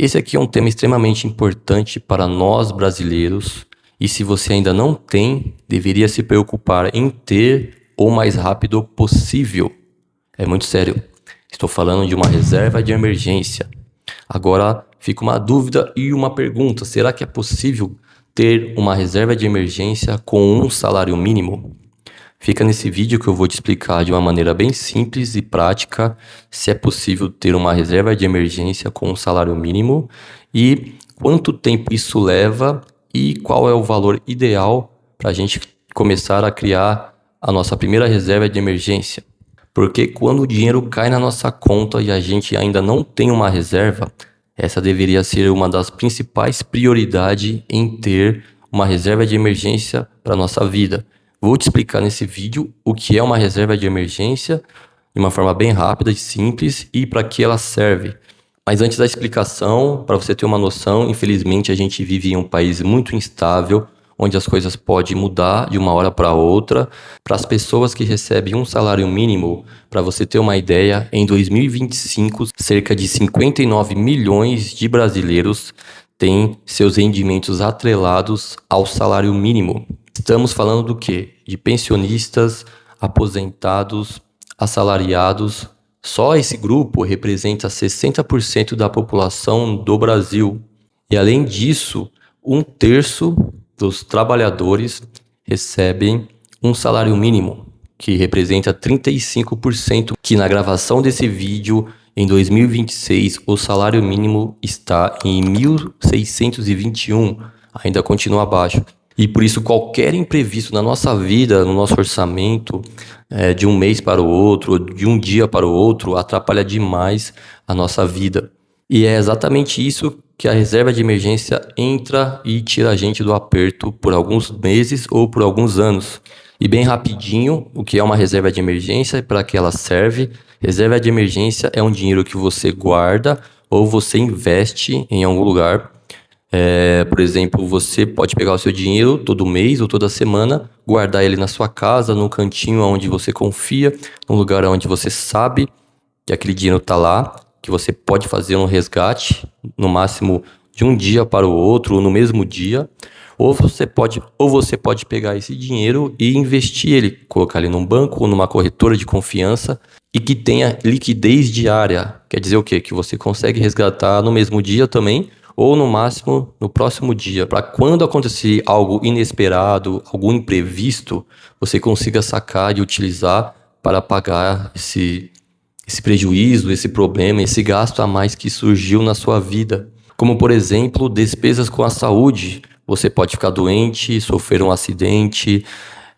Esse aqui é um tema extremamente importante para nós brasileiros e se você ainda não tem, deveria se preocupar em ter o mais rápido possível. É muito sério. Estou falando de uma reserva de emergência. Agora fica uma dúvida e uma pergunta: será que é possível ter uma reserva de emergência com um salário mínimo? Fica nesse vídeo que eu vou te explicar de uma maneira bem simples e prática se é possível ter uma reserva de emergência com um salário mínimo e quanto tempo isso leva e qual é o valor ideal para a gente começar a criar a nossa primeira reserva de emergência. Porque quando o dinheiro cai na nossa conta e a gente ainda não tem uma reserva, essa deveria ser uma das principais prioridades em ter uma reserva de emergência para a nossa vida. Vou te explicar nesse vídeo o que é uma reserva de emergência de uma forma bem rápida e simples e para que ela serve. Mas antes da explicação, para você ter uma noção, infelizmente a gente vive em um país muito instável, onde as coisas podem mudar de uma hora para outra. Para as pessoas que recebem um salário mínimo, para você ter uma ideia, em 2025, cerca de 59 milhões de brasileiros têm seus rendimentos atrelados ao salário mínimo. Estamos falando do quê? De pensionistas, aposentados, assalariados. Só esse grupo representa 60% da população do Brasil. E além disso, 1/3 dos trabalhadores recebem um salário mínimo, que representa 35%, que na gravação desse vídeo, em 2026, o salário mínimo está em 1.621, ainda continua abaixo. E por isso qualquer imprevisto na nossa vida, no nosso orçamento, de um mês para o outro, de um dia para o outro, atrapalha demais a nossa vida. E é exatamente isso que a reserva de emergência entra e tira a gente do aperto por alguns meses ou por alguns anos. E bem rapidinho, o que é uma reserva de emergência e para que ela serve? Reserva de emergência é um dinheiro que você guarda ou você investe em algum lugar. Por exemplo, você pode pegar o seu dinheiro todo mês ou toda semana, guardar ele na sua casa, num cantinho onde você confia, num lugar onde você sabe que aquele dinheiro está lá, que você pode fazer um resgate, no máximo de um dia para o outro, ou no mesmo dia, ou você pode pegar esse dinheiro e investir ele, colocar ele num banco ou numa corretora de confiança e que tenha liquidez diária. Quer dizer o quê? Que você consegue resgatar no mesmo dia também, ou no máximo no próximo dia, para quando acontecer algo inesperado, algum imprevisto, você consiga sacar e utilizar para pagar esse prejuízo, esse problema, esse gasto a mais que surgiu na sua vida. Como, por exemplo, despesas com a saúde. Você pode ficar doente, sofrer um acidente,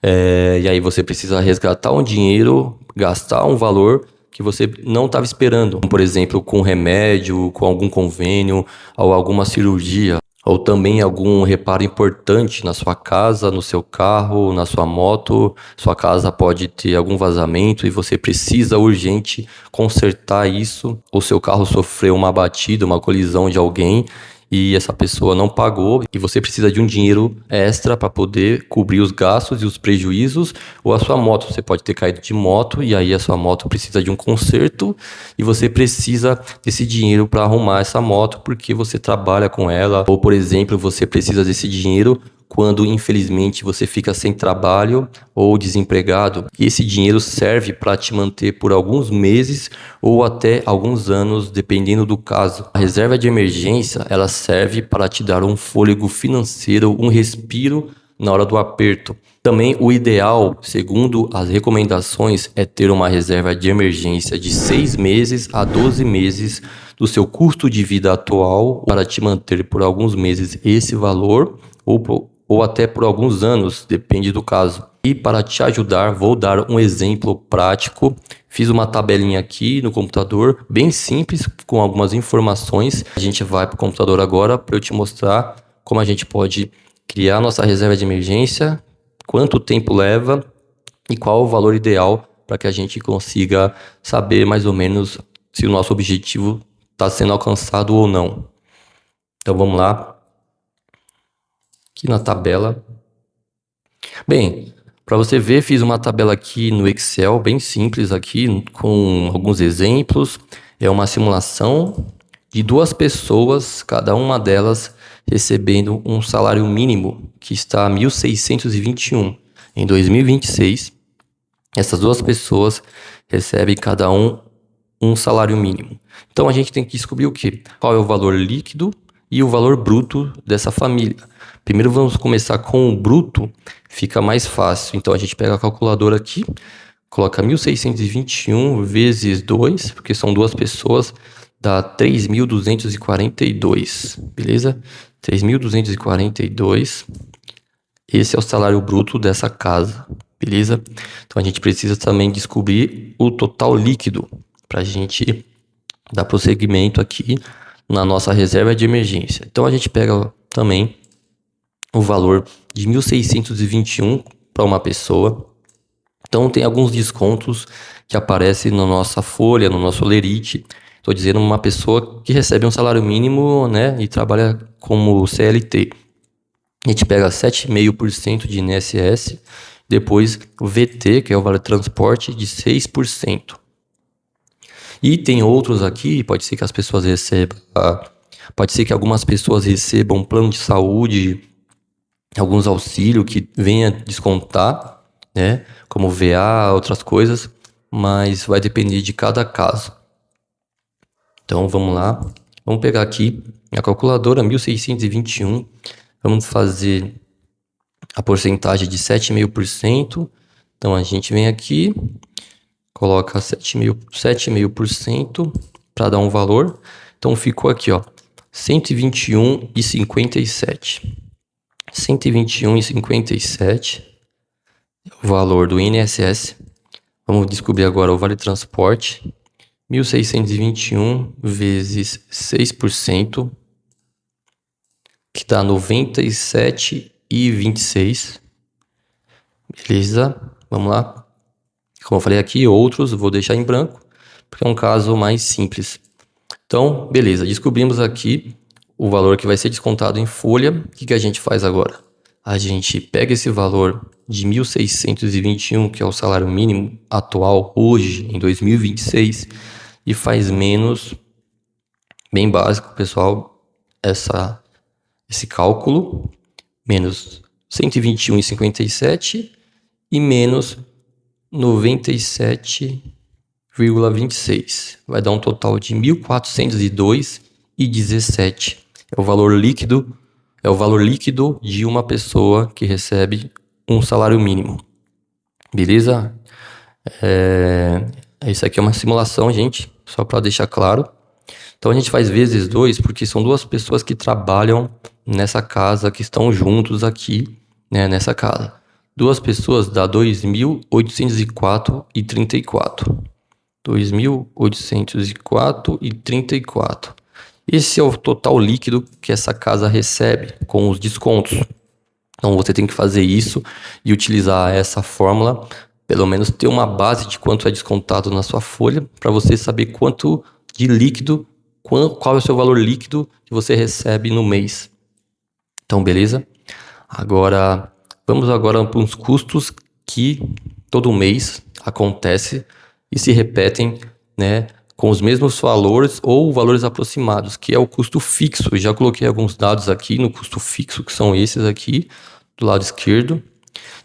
e aí você precisa resgatar um dinheiro, gastar um valor que você não estava esperando. Por exemplo, com remédio, com algum convênio ou alguma cirurgia. Ou também algum reparo importante na sua casa, no seu carro, na sua moto. Sua casa pode ter algum vazamento e você precisa urgente consertar isso. O seu carro sofreu uma batida, uma colisão de alguém e essa pessoa não pagou e você precisa de um dinheiro extra para poder cobrir os gastos e os prejuízos. Ou a sua moto, você pode ter caído de moto e aí a sua moto precisa de um conserto e você precisa desse dinheiro para arrumar essa moto porque você trabalha com ela. Ou, por exemplo, você precisa desse dinheiro quando infelizmente você fica sem trabalho ou desempregado. E esse dinheiro serve para te manter por alguns meses ou até alguns anos, dependendo do caso. A reserva de emergência, ela serve para te dar um fôlego financeiro, um respiro na hora do aperto. Também o ideal, segundo as recomendações, é ter uma reserva de emergência de 6 meses a 12 meses do seu custo de vida atual para te manter por alguns meses esse valor ou até por alguns anos, depende do caso. E para te ajudar, vou dar um exemplo prático. Fiz uma tabelinha aqui no computador, bem simples, com algumas informações. A gente vai para o computador agora para eu te mostrar como a gente pode criar nossa reserva de emergência, quanto tempo leva e qual o valor ideal para que a gente consiga saber mais ou menos se o nosso objetivo está sendo alcançado ou não. Então vamos lá. Aqui na tabela. Bem, para você ver, fiz uma tabela aqui no Excel, bem simples aqui, com alguns exemplos. É uma simulação de 2 pessoas, cada uma delas recebendo um salário mínimo que está a 1.621. Em 2026, essas 2 pessoas recebem cada um salário mínimo. Então a gente tem que descobrir o quê? Qual é o valor líquido e o valor bruto dessa família. Primeiro vamos começar com o bruto, fica mais fácil. Então a gente pega a calculadora aqui, coloca 1.621 vezes 2, porque são 2 pessoas, dá 3.242, beleza? 3.242, esse é o salário bruto dessa casa, beleza? Então a gente precisa também descobrir o total líquido, para a gente dar prosseguimento aqui na nossa reserva de emergência. Então a gente pega também o valor de 1.621 para uma pessoa. Então tem alguns descontos que aparecem na nossa folha, no nosso lerite. Estou dizendo uma pessoa que recebe um salário mínimo, né, e trabalha como CLT. A gente pega 7,5% de INSS, depois o VT, que é o Vale Transporte, de 6%. E tem outros aqui, pode ser que as pessoas recebam, pode ser que algumas pessoas recebam plano de saúde, alguns auxílios que venha descontar, né, como VA, outras coisas, mas vai depender de cada caso. Então vamos lá, vamos pegar aqui a calculadora 1.621, vamos fazer a porcentagem de 7,5%. Então a gente vem aqui, coloca 7,5% para dar um valor. Então ficou aqui, ó, 121,57. 121,57 o valor do INSS. Vamos descobrir agora o Vale Transporte. 1.621 vezes 6%, que dá 97,26. Beleza? Vamos lá. Como eu falei aqui, outros vou deixar em branco, porque é um caso mais simples. Então, beleza. Descobrimos aqui o valor que vai ser descontado em folha. O que a gente faz agora? A gente pega esse valor de 1.621, que é o salário mínimo atual hoje, em 2026, e faz menos, bem básico, pessoal, esse cálculo, menos 121,57 e menos 97,26. Vai dar um total de 1.402,17. É o valor líquido de uma pessoa que recebe um salário mínimo. Beleza? Isso aqui é uma simulação, gente, só para deixar claro. Então a gente faz vezes 2 porque são 2 pessoas que trabalham nessa casa, que estão juntos aqui, né, nessa casa. 2 pessoas dá 2.804,34. 2.804,34. Esse é o total líquido que essa casa recebe com os descontos. Então você tem que fazer isso e utilizar essa fórmula, pelo menos ter uma base de quanto é descontado na sua folha, para você saber quanto de líquido, qual é o seu valor líquido que você recebe no mês. Então, beleza? Vamos agora para uns custos que todo mês acontece e se repetem, né, com os mesmos valores ou valores aproximados, que é o custo fixo. Eu já coloquei alguns dados aqui no custo fixo, que são esses aqui, do lado esquerdo.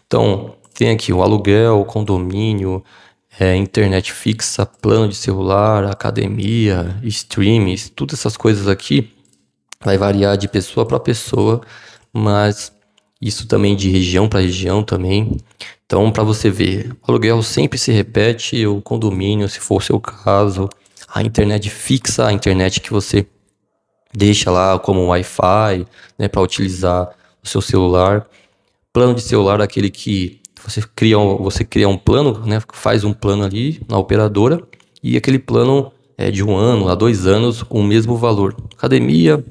Então, tem aqui o aluguel, o condomínio, internet fixa, plano de celular, academia, streams, todas essas coisas aqui vai variar de pessoa para pessoa, mas isso também de região para região também. Então, para você ver, o aluguel sempre se repete, o condomínio, se for o seu caso, a internet fixa, a internet que você deixa lá como Wi-Fi, né, para utilizar o seu celular. Plano de celular, aquele que você cria um plano, né, faz um plano ali na operadora, e aquele plano é de 1 ano a 2 anos, o mesmo valor. Academia,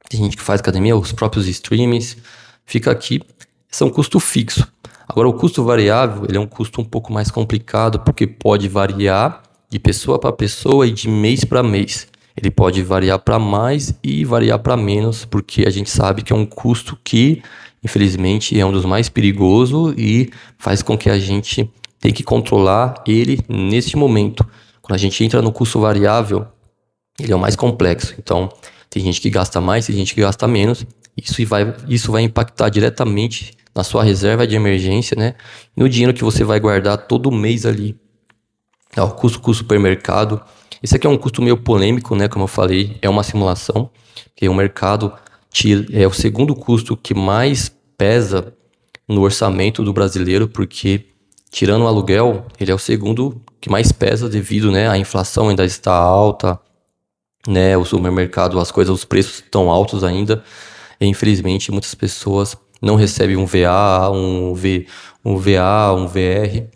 tem gente que faz academia, os próprios streams, fica aqui, são custo fixo. Agora o custo variável, ele é um custo um pouco mais complicado, porque pode variar de pessoa para pessoa e de mês para mês. Ele pode variar para mais e variar para menos, porque a gente sabe que é um custo que, infelizmente, é um dos mais perigosos e faz com que a gente tenha que controlar ele neste momento. Quando a gente entra no custo variável, ele é o mais complexo. Então, tem gente que gasta mais, tem gente que gasta menos. Isso vai impactar diretamente na sua reserva de emergência, né? E no dinheiro que você vai guardar todo mês ali. O custo com o supermercado. Esse aqui é um custo meio polêmico, né? Como eu falei, é uma simulação. Porque o mercado é o segundo custo que mais pesa no orçamento do brasileiro, porque tirando o aluguel, ele é o segundo que mais pesa devido, né, à inflação ainda está alta, né, o supermercado, as coisas, os preços estão altos ainda, e infelizmente muitas pessoas não recebem um VA, um VR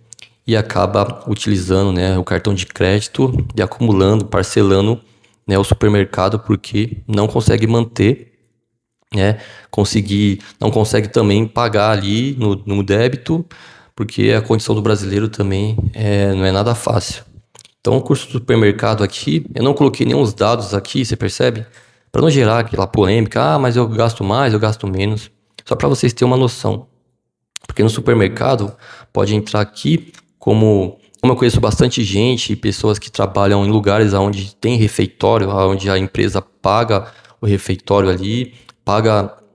e acaba utilizando, né, o cartão de crédito e acumulando, parcelando, né, o supermercado porque não consegue manter, né, não consegue também pagar ali no débito, porque a condição do brasileiro também não é nada fácil. Então, o custo do supermercado aqui, eu não coloquei nenhum dados aqui, você percebe? Para não gerar aquela polêmica, mas eu gasto mais, eu gasto menos. Só para vocês terem uma noção. Porque no supermercado pode entrar aqui como eu conheço bastante gente, pessoas que trabalham em lugares onde tem refeitório, onde a empresa paga o refeitório ali,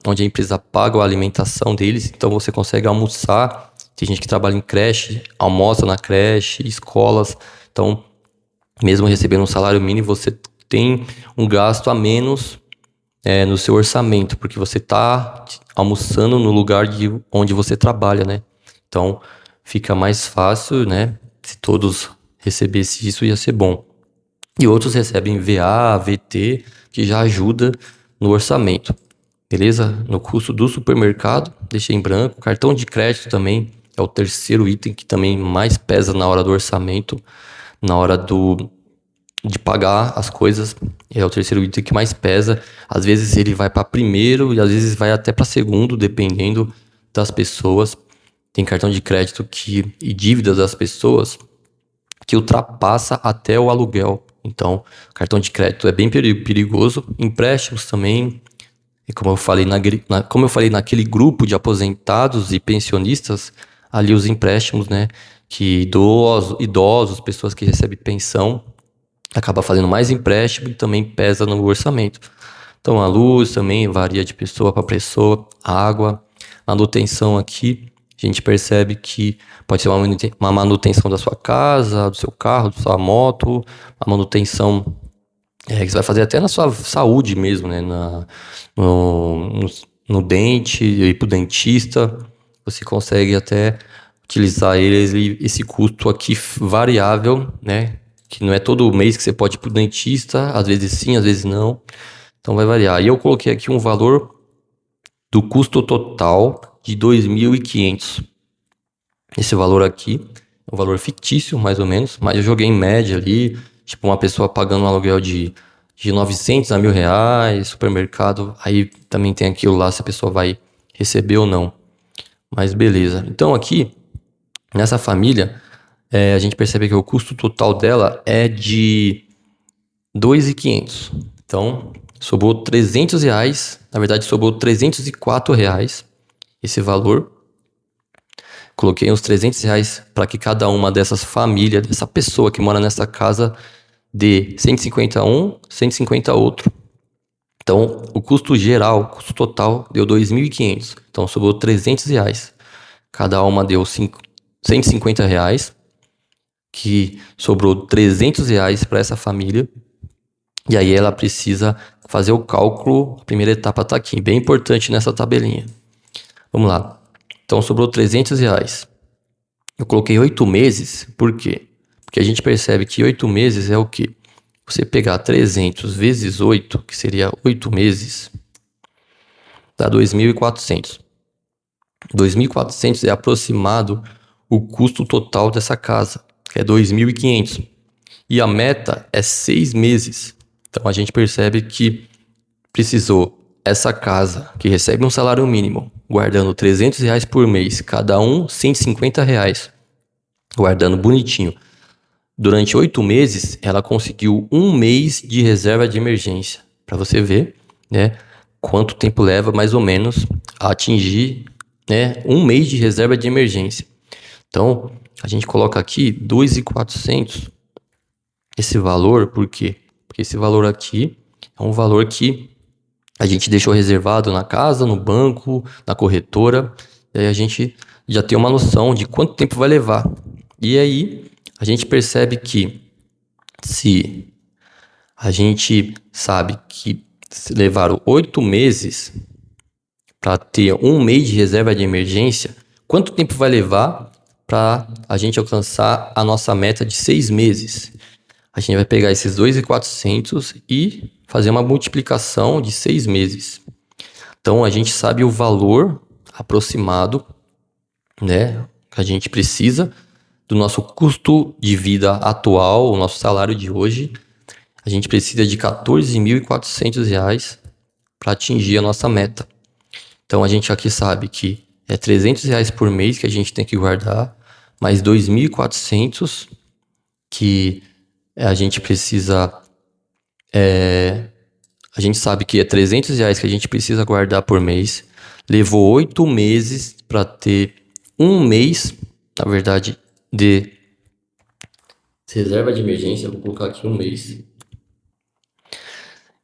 onde a empresa paga a alimentação deles, então você consegue almoçar. Tem gente que trabalha em creche, almoça na creche, escolas. Então, mesmo recebendo um salário mínimo, você tem um gasto a menos no seu orçamento, porque você está almoçando no lugar onde você trabalha, né? Então, fica mais fácil, né? Se todos recebessem isso, ia ser bom. E outros recebem VA, VT, que já ajuda no orçamento, beleza? No custo do supermercado, deixei em branco. Cartão de crédito também é o terceiro item que também mais pesa na hora do orçamento, na hora de pagar as coisas, é o terceiro item que mais pesa. Às vezes ele vai para primeiro e às vezes vai até para segundo, dependendo das pessoas. Tem cartão de crédito e dívidas das pessoas que ultrapassa até o aluguel. Então, cartão de crédito é bem perigoso. Empréstimos também. E como eu falei naquele grupo de aposentados e pensionistas, ali os empréstimos, né? Que idosos, pessoas que recebem pensão, acaba fazendo mais empréstimo e também pesa no orçamento. Então a luz também varia de pessoa para pessoa, a água, manutenção aqui, a gente percebe que pode ser uma manutenção da sua casa, do seu carro, da sua moto, a manutenção que você vai fazer até na sua saúde mesmo, né? No dente, ir pro dentista, você consegue até utilizar esse custo aqui variável, né? Que não é todo mês que você pode ir pro dentista, às vezes sim, às vezes não. Então vai variar. E eu coloquei aqui um valor do custo total de 2.500. Esse valor aqui é um valor fictício, mais ou menos, mas eu joguei em média ali, tipo uma pessoa pagando um aluguel de 900 a R$ 1.000, supermercado, aí também tem aquilo lá se a pessoa vai receber ou não. Mas beleza. Então aqui, nessa família, a gente percebe que o custo total dela é de 2.500. Então, sobrou R$ 300, na verdade sobrou R$ 304 esse valor. Coloquei uns R$ 300 para que cada uma dessas famílias, dessa pessoa que mora nessa casa, dê 150 um, 150 outro. Então, o custo geral, o custo total, deu 2.500. Então, sobrou R$ 300. Cada uma deu R$ 150, que sobrou R$ 300 para essa família. E aí ela precisa fazer o cálculo, a primeira etapa está aqui, bem importante nessa tabelinha. Vamos lá. Então sobrou R$ 300. Eu coloquei 8 meses, por quê? Porque a gente percebe que 8 meses é o quê? Você pegar 300 vezes 8, que seria 8 meses, dá 2.400. 2.400 é aproximado o custo total dessa casa, que é 2.500. E a meta é 6 meses. Então a gente percebe que precisou essa casa, que recebe um salário mínimo, guardando R$ 300 por mês, cada um R$ 150, guardando bonitinho. Durante 8 meses, ela conseguiu 1 mês de reserva de emergência. Para você ver, né, quanto tempo leva mais ou menos a atingir, né, 1 mês de reserva de emergência. Então, a gente coloca aqui 2.400 esse valor, por quê? Porque esse valor aqui é um valor que a gente deixou reservado na casa, no banco, na corretora. E aí a gente já tem uma noção de quanto tempo vai levar. E aí a gente percebe que se a gente sabe que levaram 8 meses para ter 1 mês de reserva de emergência, quanto tempo vai levar para a gente alcançar a nossa meta de 6 meses? A gente vai pegar esses 2.400 e fazer uma multiplicação de 6 meses. Então a gente sabe o valor aproximado, né, que a gente precisa do nosso custo de vida atual, o nosso salário de hoje. A gente precisa de R$14.400 para atingir a nossa meta. Então a gente aqui sabe que é R$300 por mês que a gente tem que guardar, mais 2.400 que a gente precisa... a gente sabe que é R$300 que a gente precisa guardar por mês. Levou 8 meses para ter 1 mês, na verdade, de reserva de emergência. Vou colocar aqui 1 mês.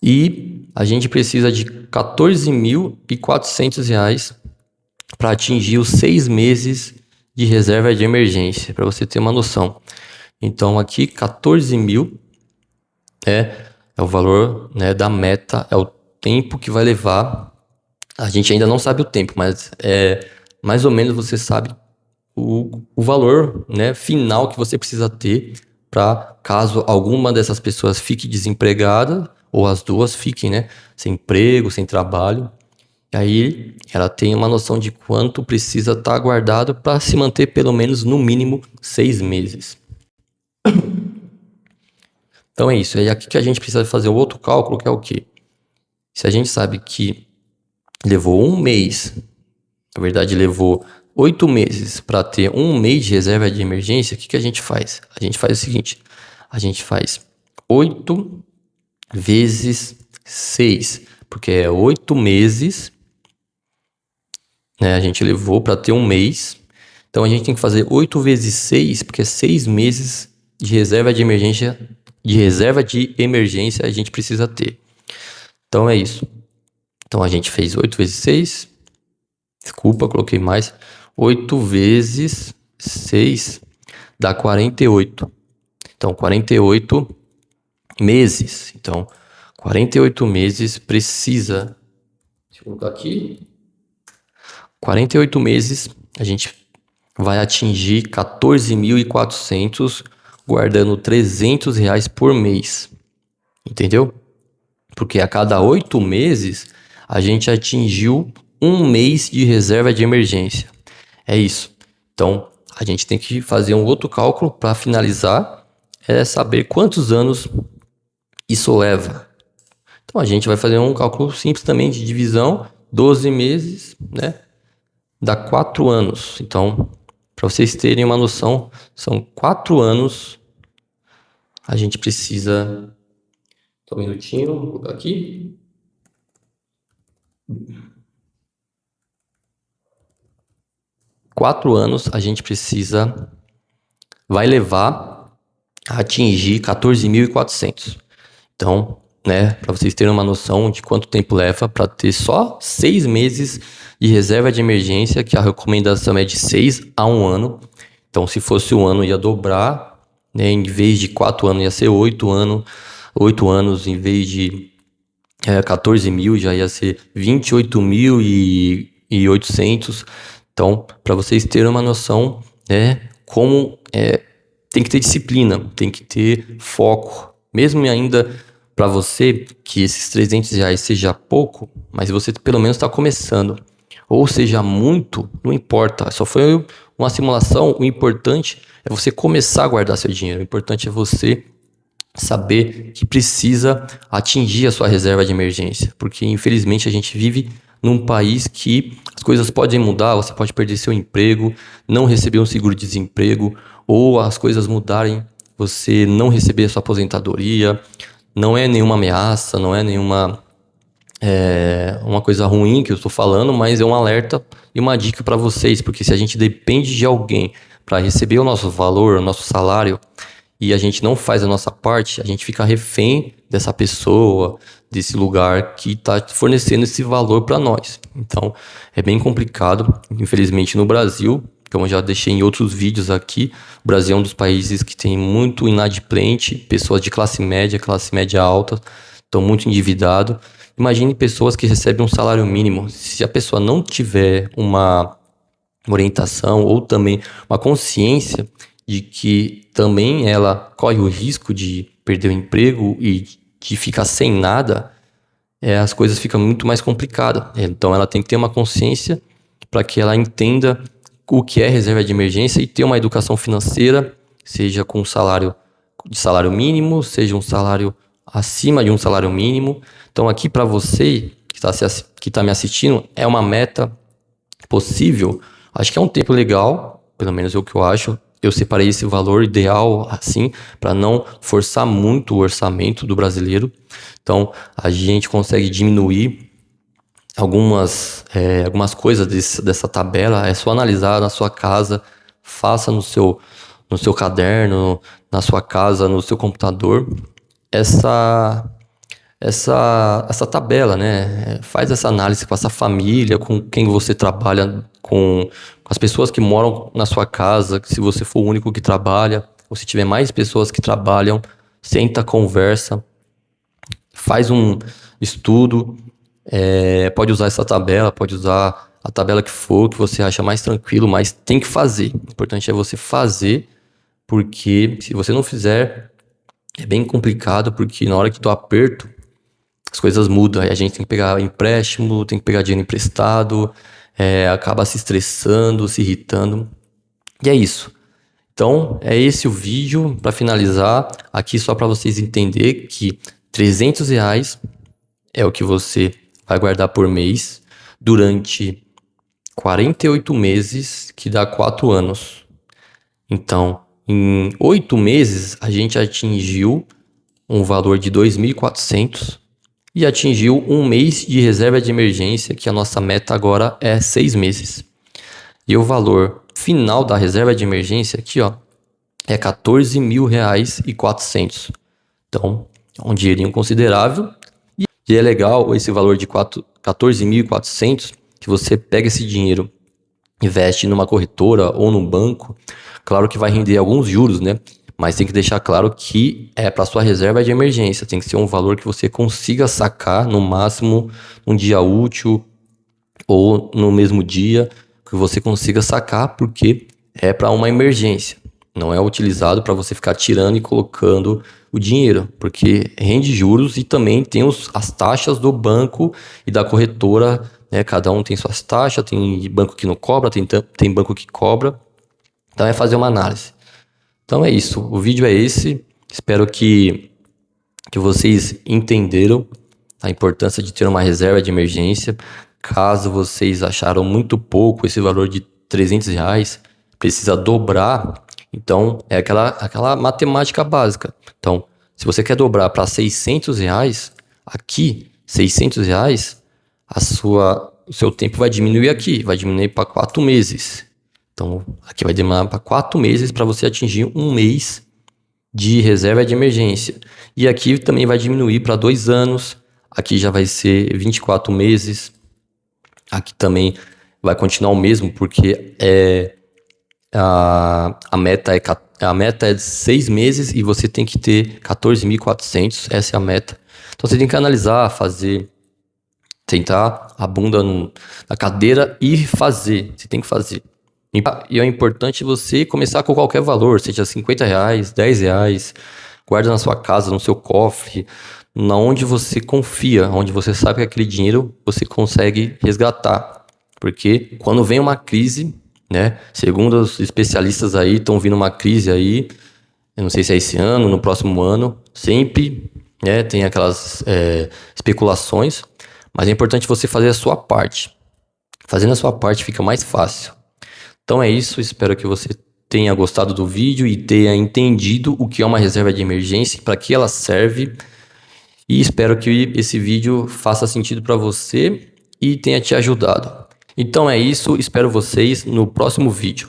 E a gente precisa de R$14.400 para atingir os 6 meses de reserva de emergência, para você ter uma noção. Então aqui 14.000 é o valor, né, da meta, é o tempo que vai levar. A gente ainda não sabe o tempo, mas mais ou menos você sabe o valor, né, final que você precisa ter para caso alguma dessas pessoas fique desempregada ou as duas fiquem, né, sem emprego, sem trabalho. E aí ela tem uma noção de quanto precisa estar guardado para se manter pelo menos no mínimo 6 meses. Então é isso. E aqui que a gente precisa fazer o outro cálculo, que é o quê? Se a gente sabe que levou 1 mês, na verdade levou 8 meses para ter 1 mês de reserva de emergência, o que a gente faz? A gente faz o seguinte, a gente faz 8 vezes 6, porque é 8 meses, né? A gente levou para ter 1 mês, então a gente tem que fazer 8 vezes 6, porque é 6 meses de reserva de emergência, a gente precisa ter. Então é isso. Então a gente fez 8 vezes 6, desculpa, coloquei mais, 8 vezes 6 dá 48. Então 48 meses. Então 48 meses precisa, deixa eu colocar aqui, 48 meses a gente vai atingir 14.400 guardando R$300 por mês. Entendeu? Porque a cada 8 meses a gente atingiu 1 mês de reserva de emergência. É isso. Então a gente tem que fazer um outro cálculo para finalizar, saber quantos anos isso leva. Então a gente vai fazer um cálculo simples também de divisão, 12 meses, né? Dá 4 anos. Então, para vocês terem uma noção, são 4 anos. A gente precisa... Só um minutinho, vou colocar aqui. Quatro anos a gente precisa... Vai levar a atingir 14.400. Então, né, para vocês terem uma noção de quanto tempo leva para ter só 6 meses de reserva de emergência, que a recomendação é de 6 a 1 ano. Então, se fosse 1 ano, ia dobrar, né, em vez de 4 anos, ia ser 8 anos. 8 anos, em vez de 14 mil, já ia ser 28.800. Então, para vocês terem uma noção, né, como tem que ter disciplina, tem que ter foco. Mesmo ainda para você que esses R$300 seja pouco, mas você pelo menos está começando. Ou seja muito, não importa. Só foi uma simulação. O importante é você começar a guardar seu dinheiro. O importante é você saber que precisa atingir a sua reserva de emergência. Porque infelizmente a gente vive num país que as coisas podem mudar. Você pode perder seu emprego, não receber um seguro-desemprego, ou as coisas mudarem, você não receber a sua aposentadoria. Não é nenhuma ameaça, não é nenhuma uma coisa ruim que eu estou falando, mas é um alerta e uma dica para vocês, porque se a gente depende de alguém para receber o nosso valor, o nosso salário, e a gente não faz a nossa parte, a gente fica refém dessa pessoa, desse lugar que está fornecendo esse valor para nós. Então, é bem complicado. Infelizmente, no Brasil, como eu já deixei em outros vídeos aqui, o Brasil é um dos países que tem muito inadimplente, pessoas de classe média alta, estão muito endividados. Imagine pessoas que recebem um salário mínimo. Se a pessoa não tiver uma orientação ou também uma consciência de que também ela corre o risco de perder o emprego e de ficar sem nada, as coisas ficam muito mais complicadas. Então ela tem que ter uma consciência para que ela entenda o que é reserva de emergência e ter uma educação financeira, seja com salário mínimo, seja um salário acima de um salário mínimo. Então aqui para você que está me assistindo, é uma meta possível. Acho que é um tempo legal, pelo menos é o que eu acho. Eu separei esse valor ideal assim, para não forçar muito o orçamento do brasileiro. Então, a gente consegue diminuir algumas coisas dessa tabela. É só analisar na sua casa, faça no seu caderno, na sua casa, no seu computador, essa tabela, né? Faz essa análise com essa família, com quem você trabalha, com as pessoas que moram na sua casa, se você for o único que trabalha, ou se tiver mais pessoas que trabalham, senta, conversa, faz um estudo, pode usar essa tabela, pode usar a tabela que for, que você acha mais tranquilo, mas tem que fazer. O importante é você fazer, porque se você não fizer, é bem complicado, porque na hora que do aperto, as coisas mudam. Aí a gente tem que pegar empréstimo, tem que pegar dinheiro emprestado, acaba se estressando, se irritando. E é isso. Então, é esse o vídeo. Para finalizar, aqui só para vocês entenderem que R$300 é o que você vai guardar por mês durante 48 meses, que dá 4 anos. Então, em 8 meses, a gente atingiu um valor de 2.400 e atingiu um mês de reserva de emergência, que a nossa meta agora é 6 meses. E o valor final da reserva de emergência aqui, ó, é R$14.400. Então, é um dinheirinho considerável. E é legal esse valor de 14.400, que você pega esse dinheiro, investe numa corretora ou num banco. Claro que vai render alguns juros, né? Mas tem que deixar claro que é para sua reserva de emergência. Tem que ser um valor que você consiga sacar no máximo um dia útil ou no mesmo dia, que você consiga sacar, porque é para uma emergência. Não é utilizado para você ficar tirando e colocando o dinheiro, porque rende juros e também tem as taxas do banco e da corretora, né? Cada um tem suas taxas, tem banco que não cobra, tem banco que cobra. Então é fazer uma análise. Então é isso, o vídeo é esse. Espero que vocês entenderam a importância de ter uma reserva de emergência. Caso vocês acharam muito pouco esse valor de R$300, precisa dobrar. Então é aquela matemática básica. Então, se você quer dobrar para R$600, aqui, R$600, o seu tempo vai diminuir aqui, vai diminuir para 4 meses. Então, aqui vai demorar para 4 meses para você atingir um mês de reserva de emergência. E aqui também vai diminuir para 2 anos. Aqui já vai ser 24 meses. Aqui também vai continuar o mesmo, porque a meta é de 6 meses e você tem que ter 14.400. Essa é a meta. Então, você tem que analisar, sentar a bunda na cadeira e fazer. Você tem que fazer. E é importante você começar com qualquer valor, seja R$50, R$10, guarda na sua casa, no seu cofre, na onde você confia, onde você sabe que aquele dinheiro você consegue resgatar. Porque quando vem uma crise, né, segundo os especialistas aí, estão vindo uma crise aí, eu não sei se é esse ano, no próximo ano, sempre, né, tem aquelas especulações, mas é importante você fazer a sua parte. Fazendo a sua parte fica mais fácil. Então é isso, espero que você tenha gostado do vídeo e tenha entendido o que é uma reserva de emergência, para que ela serve. E espero que esse vídeo faça sentido para você e tenha te ajudado. Então é isso, espero vocês no próximo vídeo.